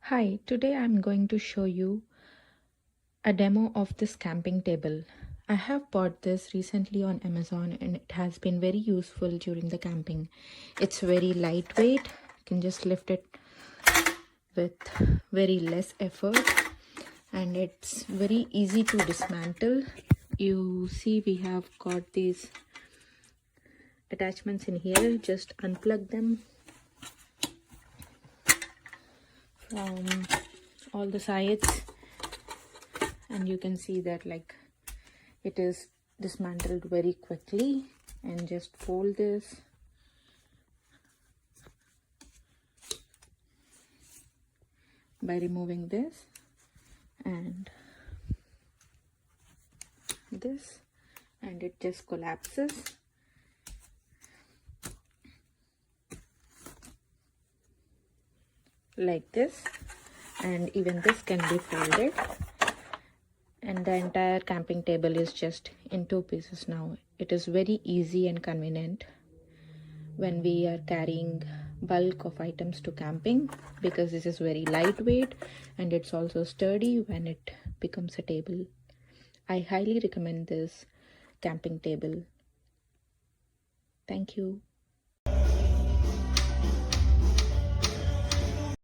Hi, today I'm going to show you a demo of this camping table. I have bought this recently on Amazon and it has been very useful during the camping. It's very lightweight, you can just lift it with very less effort and it's very easy to dismantle. You see we have got these attachments in here, just unplug them from all the sides and you can see that it is dismantled very quickly. And just fold this by removing this and this, and it just collapses like this, and even this can be folded, and the entire camping table is just in two pieces now. It is very easy and convenient when we are carrying bulk of items to camping, because this is very lightweight and it's also sturdy when it becomes a table. I highly recommend this camping table. Thank you.